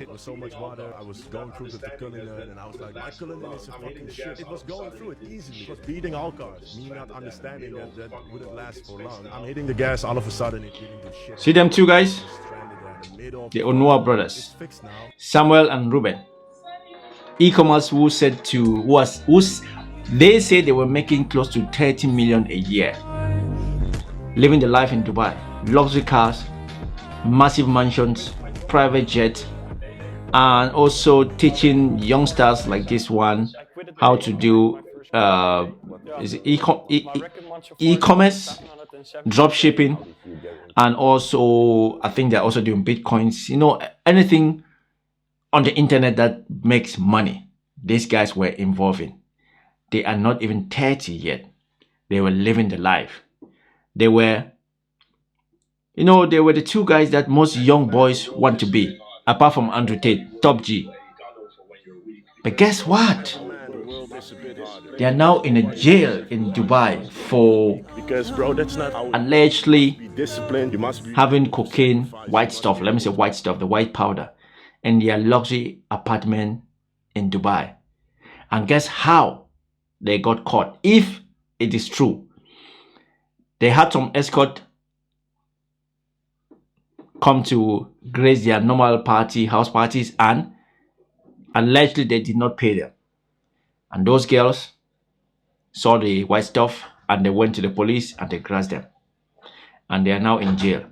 It was so much water. I was going through the Cullinan, and I was like, my Cullinan is a fucking shit. It was going through it easily. It was beating all cars. Me not understanding that that wouldn't last for long. I'm hitting the gas, all of a sudden it didn't do shit. See them two guys? Stranded there in the middle of The the Onuha It's brothers, fixed now. Samuel and Ruben. E-commerce who said to they said they were making close to 30 million a year, living the life in Dubai, luxury cars, massive mansions, private jet, and also teaching youngsters like this one how to do is it e-commerce, drop shipping, and also I think they're also doing bitcoins, you know, anything on the internet that makes money. These guys were involved in. They are not even 30 yet. They were living the life. They were, you know, they were the two guys that most young boys want to be, apart from Andrew Tate, top G. But guess what? They are now in a jail in Dubai for allegedly having cocaine, white stuff, let me say white stuff, the white powder, in their luxury apartment in Dubai. And guess how they got caught? If it is true, they had some escort come to grace their normal house parties, and allegedly they did not pay them. And those girls saw the white stuff and they went to the police and they grasped them. And they are now in jail.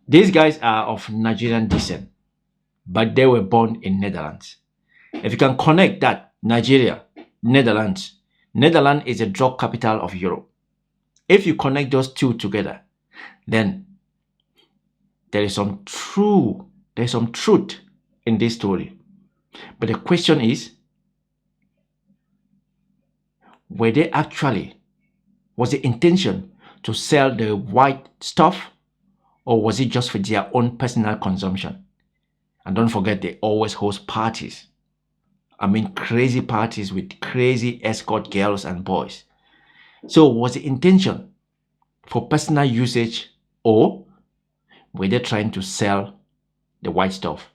These guys are of Nigerian descent, but they were born in Netherlands. If you can connect that, Nigeria, Netherlands. Netherlands is a drug capital of Europe. If you connect those two together, then there is some truth in this story. But the question is, was the intention to sell the white stuff, or was it just for their own personal consumption? And don't forget, they always host parties. I mean, crazy parties with crazy escort girls and boys. So was the intention for personal usage, or were they trying to sell the white stuff?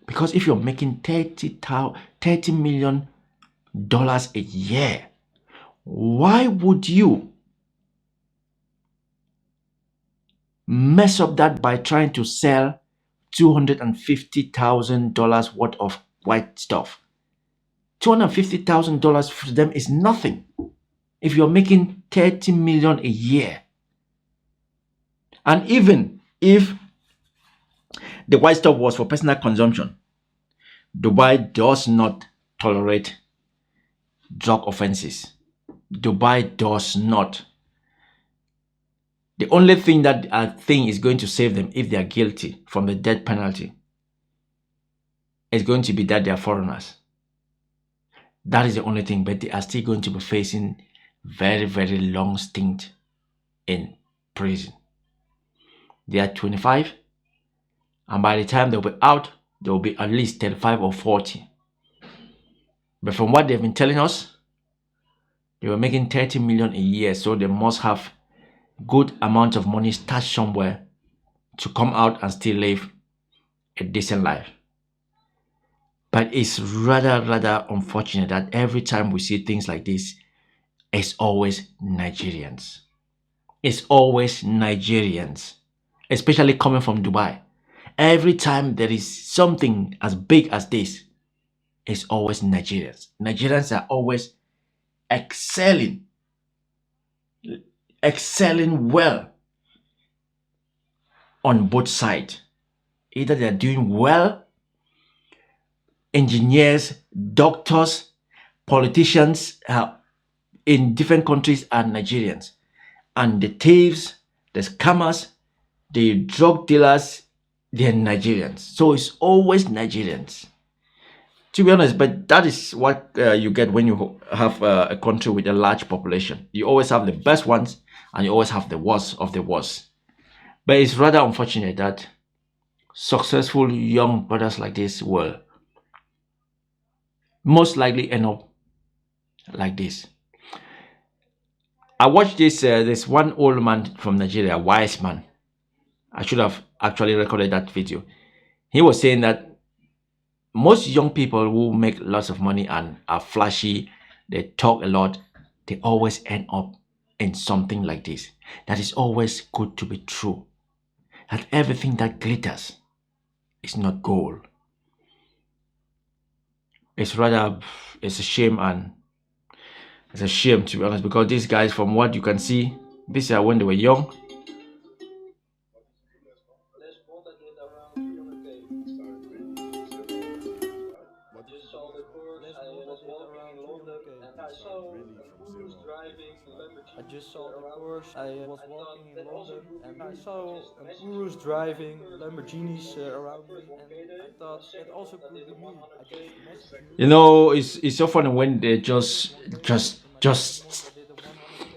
Because if you're making $30 million a year, why would you mess up that by trying to sell $250,000 worth of white stuff? $250,000 for them is nothing if you're making 30 million a year. And even if the white stuff was for personal consumption, Dubai does not tolerate drug offenses. Dubai does not. The only thing that I think is going to save them if they are guilty from the death penalty is going to be that they are foreigners. That is the only thing, but they are still going to be facing very, very long stint in prison. They are 25, and by the time they'll be out, there will be at least 35 or 40. But from what they've been telling us, they were making 30 million a year, so they must have good amount of money stashed somewhere to come out and still live a decent life. But it's rather unfortunate that every time we see things like this, it's always Nigerians. It's always Nigerians, especially coming from Dubai. Every time there is something as big as this, it's always Nigerians. Nigerians are always excelling well on both sides. Either they're doing well, engineers, doctors, politicians in different countries are Nigerians. And the thieves, the scammers, the drug dealers, they're Nigerians. So it's always Nigerians. To be honest, but that is what you get when you have a country with a large population. You always have the best ones and you always have the worst of the worst. But it's rather unfortunate that successful young brothers like this will most likely end up like this. I watched this one old man from Nigeria, wise man. I should have actually recorded that video. He was saying that most young people who make lots of money and are flashy, they talk a lot, they always end up in something like this. That is always good to be true. That everything that glitters is not gold. It's rather, it's a shame, and it's a shame to be honest, because these guys, from what you can see, these are when they were young. I just saw the course. I was walking in London and I saw gurus driving Lamborghinis around me, and I thought that also could be me. I just messaged you. You know, it's so funny when they just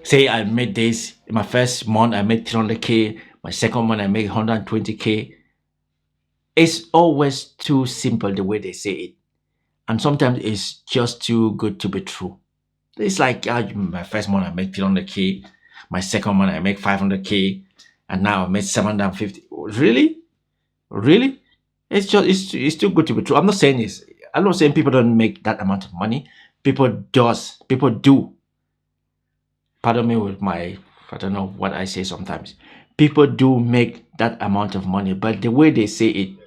say I made this. In my first month I made 300k. My second month I made 120k. It's always too simple the way they say it, and sometimes it's just too good to be true. It's like my first month I made 300k, my second month I make 500k, and now I made 750. Really, really? It's just it's too good to be true. I'm not saying this. I'm not saying people don't make that amount of money. People do. Pardon me with my, I don't know what I say sometimes. People do make that amount of money, but the way they say it,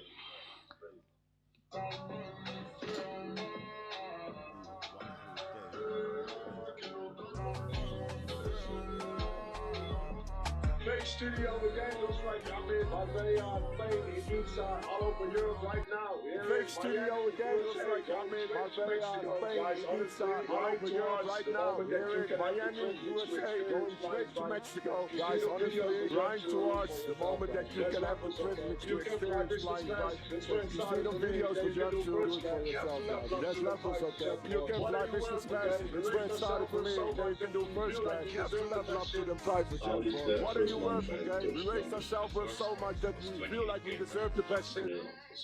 studio again. Looks like I'm in Marbella, Spain, Ibiza, all over Europe right now. Fake studio again. Looks like I'm in Marbella, Spain, Ibiza, all over Europe right now. Here in Miami, USA, going straight to Mexico. Guys, honestly, grind towards the moment that you can have the privilege to experience flying right. You see the videos, but you have to do it for yourself, guys. There's levels, okay? You can fly business class. It's where it started for me. Then you can do first class. You have to level up to the private jet, bro. What are you worth, okay? We raised ourselves with so much that we feel like we deserve the best.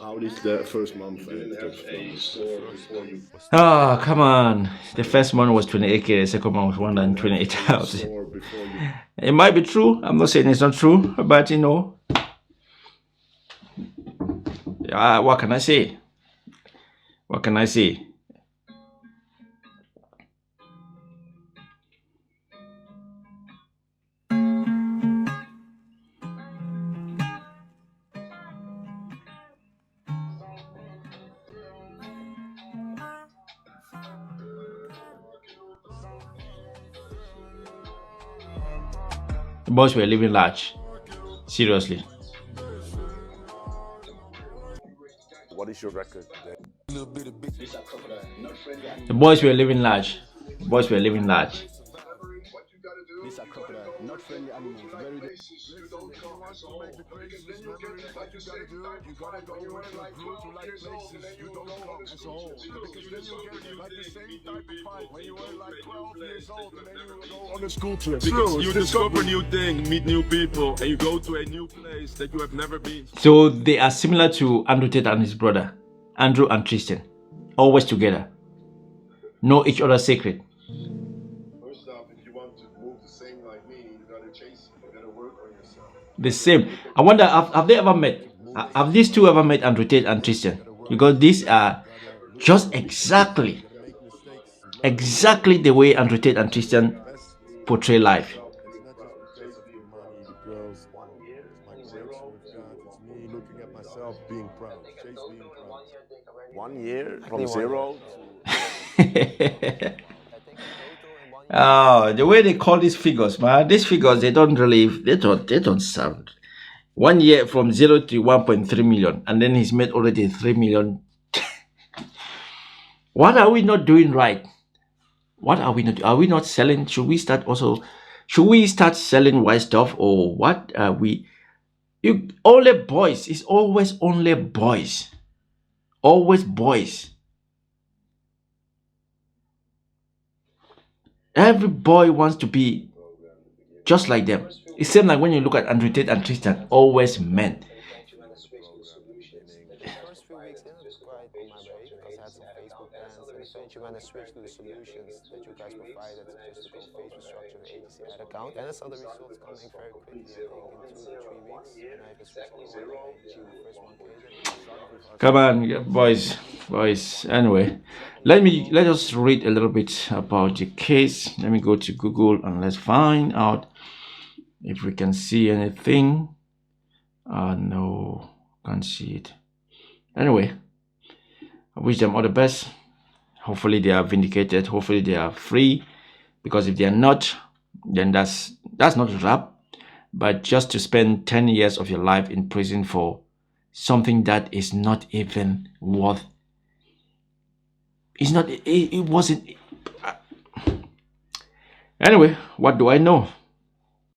How is the first month and oh come on, the first month was 28k, the second month was 128,000. It might be true. I'm not saying it's not true, but you know, what can I say? What can I say? The boys were living large. Seriously. What is your record? The boys were living large. The boys were living large. These are crocodile, not friendly animals. Very places you don't come as a whole. Because then you get like you gotta do. You gotta go where like 12 years old and then you don't come as a whole. Because then you get like the same type of fight when you were like 12 years old and then you go on a school trip. Because you discover new things, meet new people, and you go to a new place that you have never been. So they are similar to Andrew Tate and his brother, Andrew and Tristan. Always together. Know each other's secret. First off, if you want to move the same like me, you gotta chase it. You gotta work on yourself. The same. I wonder, have they ever met? Have these two ever met, Andrew Tate and Tristan? Because these are just exactly the way Andrew Tate and Tristan portray life. Being proud. Chase being proud. 1 year from zero. Oh, the way they call these figures, man. These figures, they don't sound. 1 year from 0 to 1.3 million, and then he's made already 3 million. What are we not doing right? What are we not? Are we not selling? Should we start selling white stuff, or what are we? Only boys. It's always only boys. Always boys. Every boy wants to be just like them. It seems like when you look at Andrew Tate and Tristan, always men. You're going to switch to the solutions that you guys provided just to go Facebook structure and agency ad account. And I saw the results coming very quickly, I think in 2 to 3 weeks. And I have a switch over to the first one. Come on, boys. Anyway, let us read a little bit about the case. Let me go to Google and let's find out if we can see anything. No, can't see it. Anyway, I wish them all the best. Hopefully they are vindicated. Hopefully they are free, because if they are not, then that's not a wrap. But just to spend 10 years of your life in prison for something that is not even worth, it wasn't. Anyway, what do I know?